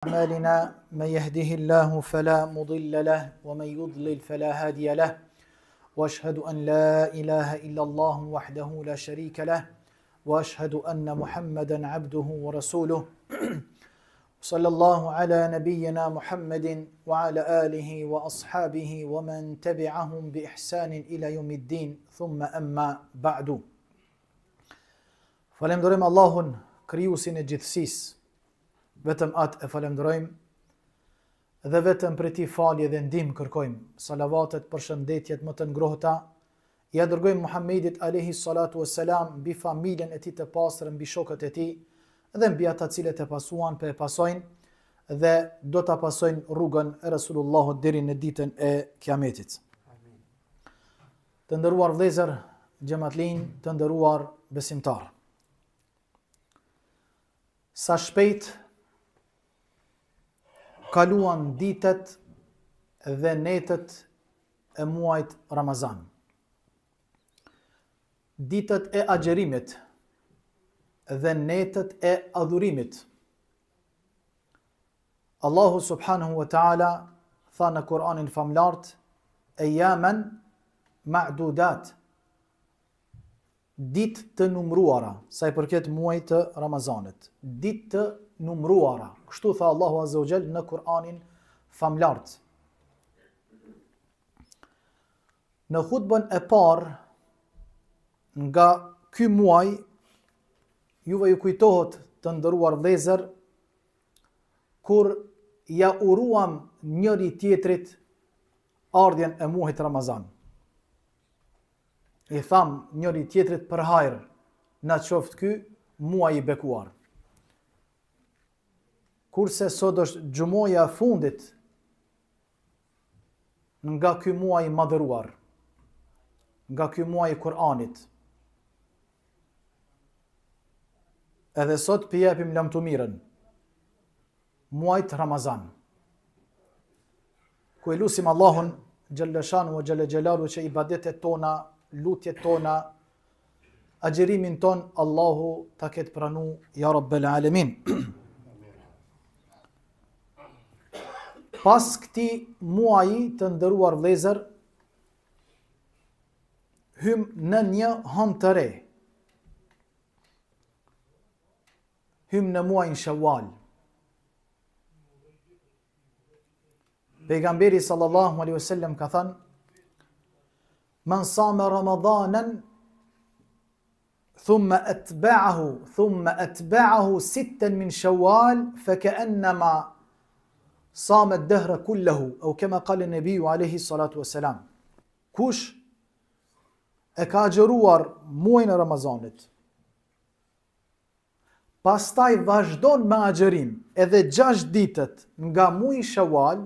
أعمالنا من يهده الله فلا مضل له ومن يضلل فلا هادي له وأشهد أن لا إله إلا الله وحده لا شريك له وأشهد أن محمدا عبده ورسوله صلى الله على نبينا محمد وعلى آله وأصحابه ومن تبعهم بإحسان إلى يوم الدين ثم أما بعد. Falemderojmë Allahun, krijuesin e gjithësisë. Vetëm atë e falemderojmë dhe vetëm për ti falje dhe ndihmë kërkojmë. Salavatet, përshëndetjet më të ngrohta ja dërgojmë Muhammedit alayhi salatu wassalam, mbi familjen e tij të pastër, mbi shokët e tij dhe mbi ata cilët e pasuan, e pasojnë dhe do ta pasojnë rrugën e Resulullahut deri në ditën e Kiametit. Amin. Të nderuar vëllezër, xhamatlin, të nderuar besimtar. Sa shpejt kaluan ditët dhe netët e muajit Ramazan. Ditët e agjerimit dhe netët e adhurimit. Allahu subhanahu wa ta'ala tha në Kur'anin famlart, ejamen ma'dudat, ditë të numruara, sa i përket muajit të Ramazanit. Ditë të numruara. Kështu tha Allahu azza wa jall në Kur'anin famlart. Në hutbën e parë nga ky muaj, juve ju kujtohet të nderuar vëllezër, kur ja uruam njëri tjetrit ardhjen e muajit Ramazan. I tham njëri tjetrit për hajër, na qoftë ky muaj i bekuar. Kurse sot është xhumoja e fundit nga ky muaj i madhëruar, nga ky muaj i Kur'anit. Edhe sot përjepim lamtumirën, muajt Ramazan. Ku e lusim Allahun xhallashanu wa xhalla xhelalu që ibadetet tona, lutjet tona, agjerimin ton, Allahu ta ketë pranu, ja Rabbel Alamin. Pas këti muaji të nderuar vëllezër, hym në një hën të re. Hym në muajin Shawwal. Pejgamberi sallallahu alaihi wasallam ka thënë: "Man sama Ramadanan thumma atba'ahu sittan min Shawwal faka'annama sama ad-dahra kullahu", au kama qala an-nabiy alayhi salatu wassalam. Kush e ka agjëruar muajin e Ramazanit, pastaj vazhdon me agjërim edhe 6 ditët nga muaji Shawwal,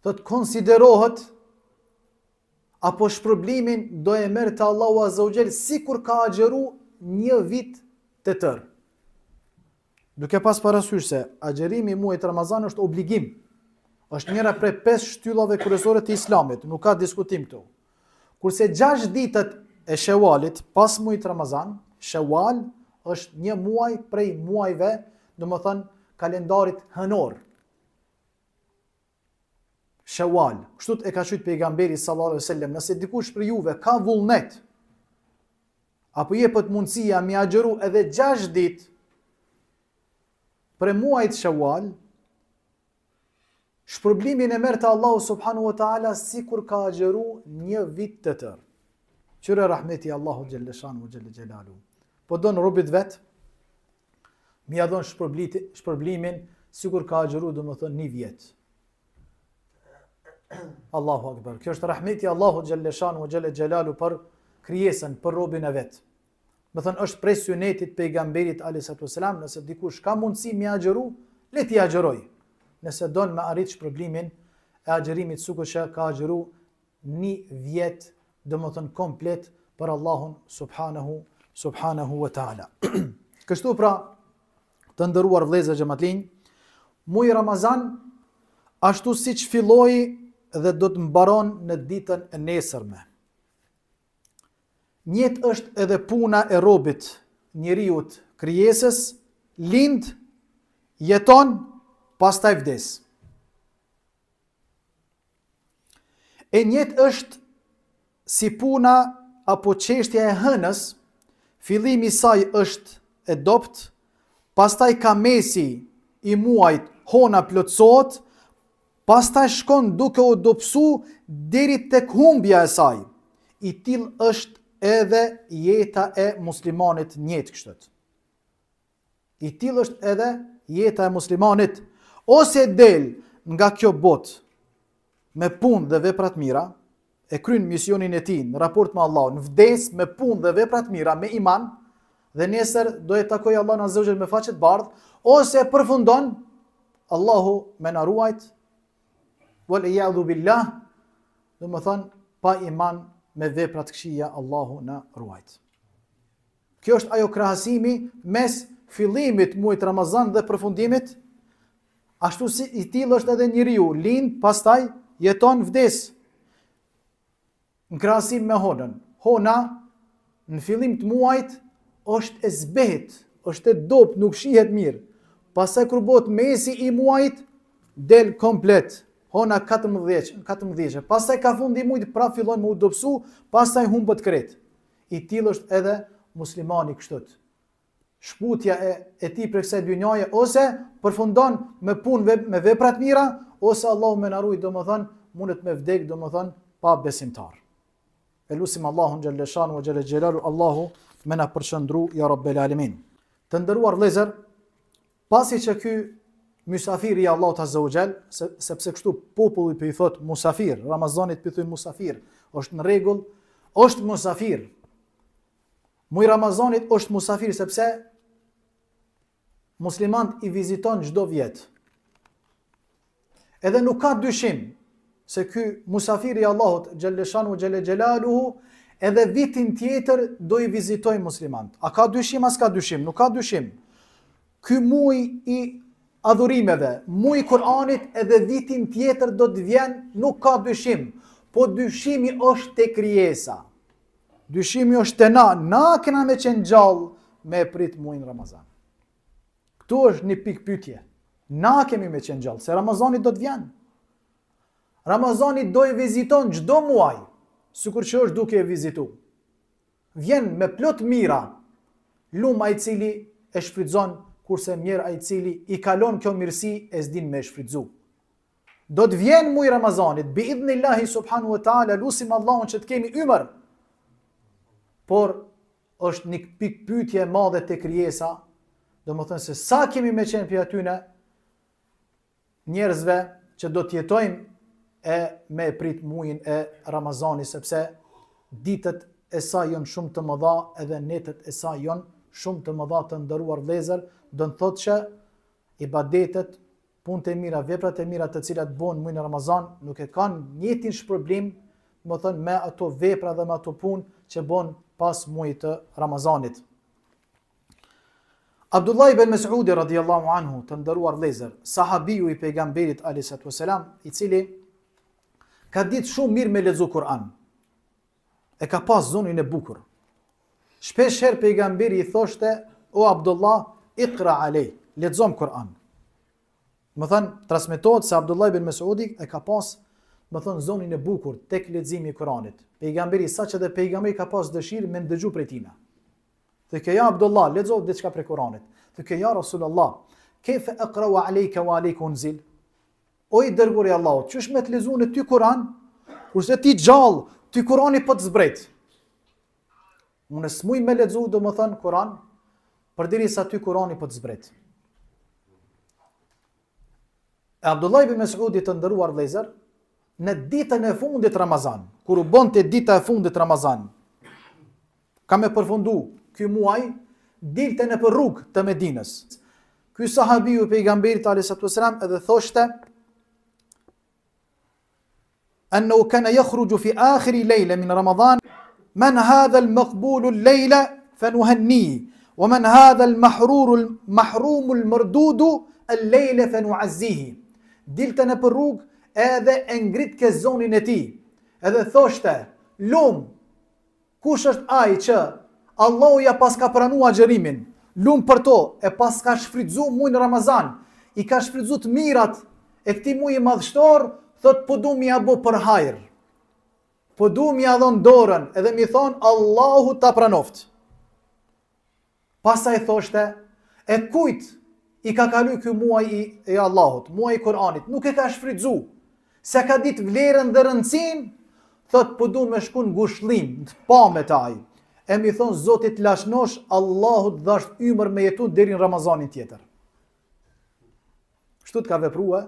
do të konsiderohet apo shpërblimin do e merr te Allahu azza wa jall sikur ka agjëru një vit të tërë. Duke pas parasysh se agjërimi i muajit Ramazan është obligim, është njëra prej 5 shtyllave kryesore të Islamit, nuk ka diskutim këtu. Kurse 6 ditët e Shawwalit pas muajit Ramazan, Shawwal është një muaj prej muajve, domethënë kalendarit hënor. Shawwal, kështu e ka thënë pejgamberi sallallahu alaihi wasallam, nëse dikush për juve ka vullnet apo jepet mundësia mi agjëru edhe 6 ditë për muajit Shawwal, shpërblimin e merr te Allahu subhanahu wa taala sikur ka agjëru një vit të tërë. Qyre rahmeti Allahu xhallashanu xhalla xhelalu. Po don robit vet, mi ia don shpërblimin sikur ka agjëru domethënë një vjet. Allahu akbar. Kjo është rahmeti Allahu xhallashanu xhalla xhelalu për krijesën, për robin e vet. Me thënë është prej sunetit pejgamberit alayhi wasallam, nëse dikush ka mundësi mi agjëru, le t'i agjëroj. Nëse don me arrit shpërblimin e agjërimit sikur që ka agjëru një vjet, domethënë komplet për Allahun subhanahu wa taala. Kështu pra, të nderuar vëllezër xhamatlin, muaji Ramazan ashtu siç filloi dhe do të mbaron në ditën e nesërme. Njët është edhe puna e robit, njeriut krijesës, lind jeton, pastaj vdes. E njëjtë është si puna apo çështja e hënës, fillimi i saj është e dopt, pastaj ka mesi i muajit, hona plotësohet, pastaj shkon duke u dobësu deri tek humbja e saj. I tillë është edhe jeta e muslimanit njëjtë kështu. I tillë është edhe jeta e muslimanit, ose del nga kjo botë me punë dhe vepra të mira, e kryen misionin e tij në raport me Allahun, vdes me punë dhe vepra të mira, me iman, dhe nesër do të takojë Allahun azza wa jall me faqe të bardhë, ose përfundon Allahu me na ruajt, wal iyadhu billah, do të thonë pa iman me vepra të këqija, Allahu na ruajt. Kjo është ajo krahasimi mes fillimit muajit Ramazan dhe përfundimit. Ashtu si i tillë është edhe njeriu, lind, pastaj jeton, vdes. Në krahasim me honën. Hona në fillim të muajit është e zbehet, është e dopt, nuk shihet mirë. Pastaj kur bëhet mesi i muajit, del komplet. Hona 14. Pastaj ka fundi i muajit, pra fillon me u dobësu, pastaj humbet krejt. I tillë është edhe muslimani kështu. Shputja e tij për kësaj dynjaje ose përfundon me punë me vepra të mira, ose Allahu më na ruaj, domethënë mundet me vdek, domethënë pa besimtar. Elusim Allahun xhalla shanu wa xhalla xhelalu, Allahu më na përshëndru ya rabbel alamin. Të nderuar vëllezër, pasi që ky mysafir i Allahut azza wa xal, sepse kështu populli i thot musafir, Ramazanit i thon musafir, është në rregull, është musafir. Muaj Ramazanit është musafir sepse muslimant i viziton çdo vjet. Edhe nuk ka dyshim se ky musafir i Allahut xhalleshanu xhelle xhelaluhu edhe vitin tjetër do i vizitoj muslimant. A ka dyshim, as ka dyshim, nuk ka dyshim. Ky muaj i adhurimeve, muaj i Kur'anit, edhe vitin tjetër do të vjen, nuk ka dyshim. Po dyshimi është te krijesa. Dyshimi është te na kena me qenë gjallë me prit muajin Ramazan. Këtu është një pikë pyetje. Na kemi me qenë gjallë, se Ramazani do të vjen. Ramazani do i viziton çdo muaj, sikur që është duke e vizitu. Vjen me plot mira, lum ai cili e shfrytëzon, kurse mirë ai cili i kalon kjo mirësi e s'din me shfrytëzu. Do të vjen muaj Ramazanit, bi idhnillahi subhanahu wa taala, lusim Allahun që të kemi ymër. Por është një pikë pyetje e madhe te krijesa, domethënë se sa kemi me qenë për atyne njerëzve që do të jetojmë e me prit muajin e Ramazanit, sepse ditët e saj janë shumë të mëdha, edhe netët e saj janë shumë të mëdha. Të nderuar vëllezër, do të thotë që ibadetet, punët e mira, veprat e mira të cilat bëhen muajin e Ramazan nuk e kanë njëtin shpërblim, domethënë me ato vepra dhe me ato punë që bën pas muajit të Ramazanit. Abdullah ibn Mas'udi radhiyallahu anhu, të nderuar vëllezër, sahabiu i pejgamberit alayhi salatu wasalam, i cili ka ditë shumë mirë me lexu Kur'an. E ka pas zonin e bukur. Shpesh herë pejgamberi i thoshte: "O Abdullah, iqra alej, lexom Kur'an." Më thënë, transmetohet se Abdullah ibn Mas'udi e ka pas, më thënë, zonin e bukur tek leximi i Kur'anit. Pejgamberi, sa që dhe pejgamberi ka pas dëshirë me ndëgju prej tina. Dhe ke ja Abdullah, lexo diçka prej Kur'anit. Dhe ke ja Rasulullah, kayfa aqra'u alayka wa alayka unzil? O i dërguari i Allahut, çish me të lexuar në ty Kur'an, kurse ti gjallë, ty Kur'ani po të zbret. Unë smuj me lexu, domethënë Kur'an, përderisa ty Kur'ani po të zbret. Abdullah ibn Mas'udi, të nderuar vëllezër, në ditën e fundit Ramazan, kur u bonte dita e fundit Ramazan, ka me përfundu ky muaj, dilte në për rrugë të Medinës. Ky sahabiu i pejgamberit alayhi salatu wasalam edhe thoshte: "Annahu kana yakhruju fi akhir layla min Ramadan, man hadha al-maqbul al-layla fanuhanni, wa man hadha al-mahrum al-mardud al-layla fanu'azzihi." Dilte në për rrugë edhe e ngrit ke zonin e tij. Edhe thoshte: "Lum, kush është ai që Allahu ja pas ka pranua xherimin, lum për to, e pas ka shfrytzu muajin Ramazan, i ka shfrytzuar të mirat e këtij muaji madhështor, thot po du mi ja bo për hajër. Po du mi ja dhon dorën edhe mi thon Allahu ta pranoft. Pastaj thoshte, e kujt i ka kalu ky muaj i Allahut, muaj i Kur'anit, nuk e ka shfrytzu, se ka ditë vlerën dhe rëndësinë, thot po du me shku në ngushëllim, të pa me taj. E mi thon Zotit lashnosh, Allahut dhasht ymër me jetu deri në Ramazanin tjetër. Kështu të ka veprua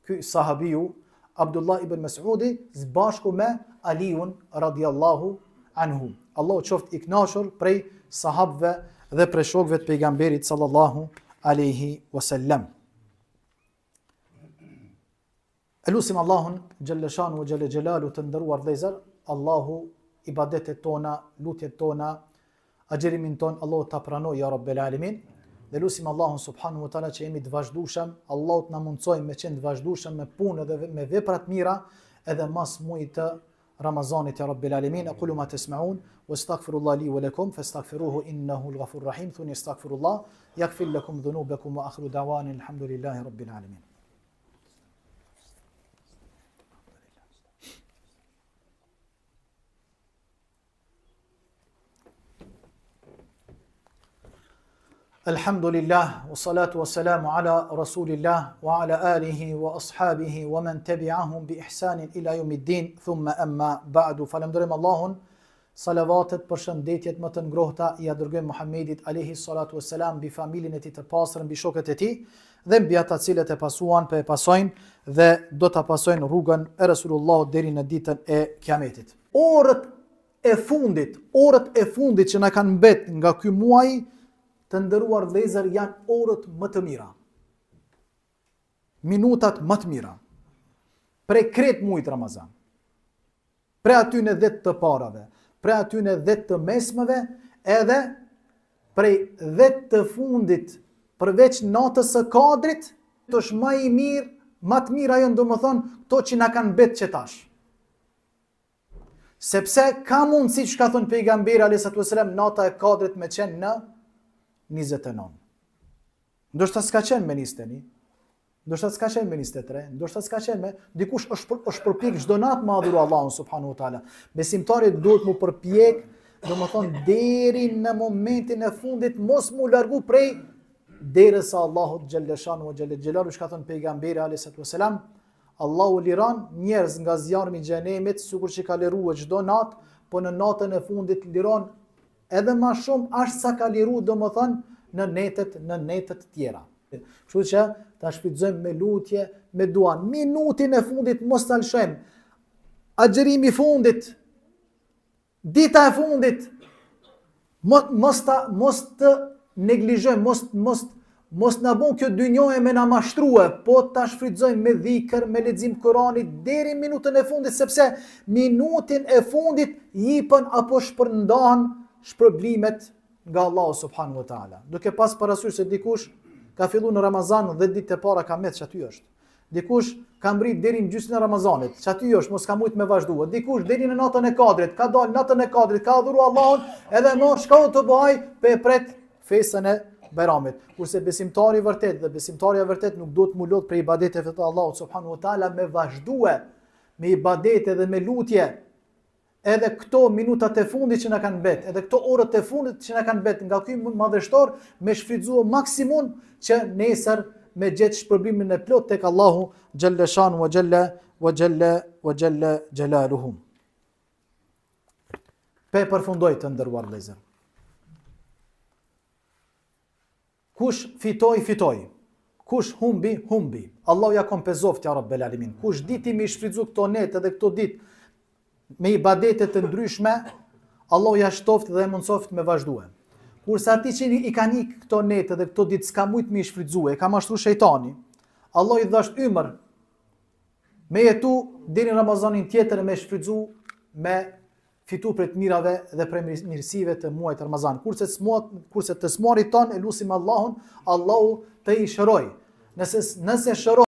ky sahabiu Abdullah ibn Mas'udi zbashku me Aliun radiallahu anhu. Allahu qoftë i kënaqur prej sahabëve dhe prej shokëve të pejgamberit sallallahu alaihi wasallam. Elusim Allahun xhalla shanu xhalla xhelalu të nderuar vëllezër, Allahu ibadetet tona, lutjet tona, agjerimin ton Allahu ta pranoj ya rabbel alamin. Dhe lusim Allahun subhanahu wa taala që jemi të vazhdueshëm, Allahu të na mundsojë me qenë të vazhdueshëm me punë dhe me vepra të mira edhe mas muajit të Ramazanit ya rabbel alamin. Aqulu ma tasma'un wastaghfirullah li wa lakum fastaghfiruhu innahu al-ghafurur rahim. Thuni astaghfirullah yaghfir lakum dhunubakum wa akhiru da'wana alhamdulillahi rabbil alamin. Alhamdulillah, wa salatu wa salamu ala rasulillah, wa ala alihi wa ashabihi, wa man tabi'ahum bi ihsanin ila yawmiddin, thumma amma ba'du. Falemderojmë Allahun, salavatet për shëndetjet më të ngrohta i dërgojmë Muhammedit alayhi salatu wa salam, bi familjen e tij të pastër, mbi shokët e tij dhe mbi ata të cilët e pasuan, e pasojnë dhe do ta pasojnë rrugën e Resulullahut deri në ditën e Kiametit. Orët e fundit që na kanë mbet nga ky muaj të nderuar vëllezër janë orët më të mira. Minutat më të mira. Prej kret muajit Ramazan. Prej atyne 10 të parave, prej atyne 10 të mesmeve, edhe prej 10 të fundit, përveç natës së Kadrit, të është më i mirë, më të mira janë domethënë to që na kanë mbet qetash. Sepse ka mundësi që ka thënë pejgamberi alayhi salatu wasalam, nata e Kadrit me qenë në 29. Ndoshta s'ka qenë me 21, ndoshta s'ka qenë me 23, ndoshta s'ka qenë me dikush është përpjek çdo natë me adhuru Allahun subhanahu wa taala. Besimtari duhet mu përpjek, domethënë deri në momentin e fundit mos mu largu prej derisa Allahu xhalla shanu wa xhalla xhelalu ka thënë pejgamberi alayhi salatu wasalam, Allahu liron njerëz nga zjarmi i xhenemit, sikur që ka liruar çdo natë, po në natën e fundit liron edhe ma shumë ashtë sa ka liru domethënë në netet tjera. Kështu që ta shfrytëzojmë me lutje, me dua. Minutin e fundit mos ta lëshojmë. Agjerimi i fundit, dita e fundit, mos të neglizhojmë, mos na bën kjo dynjoje me na mashtrua, po ta shfrytëzojmë me dhikr, me lexim Kuranit deri minutën e fundit, sepse minutin e fundit jipën apo shpërndahen shpërblimet nga Allahu subhanahu wa taala. Duke pas parasysh se dikush ka filluar në Ramazan dhe ditë e para ka met çaty është. Dikush ka mbrit deri në gjysmën e Ramazanit, çaty është, mos ka mujt me vazhduar. Dikush deri në natën e Kadrit, ka dalë natën e Kadrit, ka adhuru Allahun, edhe më shkon të bëj pe pret festën e Bayramit. Kurse besimtari i vërtet dhe besimtarja e vërtet nuk duhet mu lut për ibadeteve të Allahut subhanahu wa taala me vazhduar me ibadete dhe me lutje. Edhe këto minutat e fundit që na kanë mbet, edhe këto orët e fundit që na kanë mbet nga ky madhështor, me shfrytzuar maksimum që nesër me gjetë shpërblimin e plot tek Allahu xhalla shanu wa xhalla xhelaluhu. Pe përfundoj të nderuar vëllezër. Kush fitoi. Kush humbi. Allahu ja kompenzoft ya rabbel alamin. Kush diti me shfrytzu këto net edhe këto ditë me ibadete të ndryshme, Allahu ja shtoft dhe mundsoft me vazhduar. Kurse ati që i kanë ikë këto nete dhe këto ditë s'ka mujt me i shfrytzuar, ka mashtru shejtani, Allahu i dhasht ymër me jetu deri në Ramazanin tjetër me shfrytzu, me fitu për të mirave dhe për mirësive të muajit Ramazan. Kurse të smorit ton, e lusim Allahun, Allahu të i shëroj. Nëse shëroj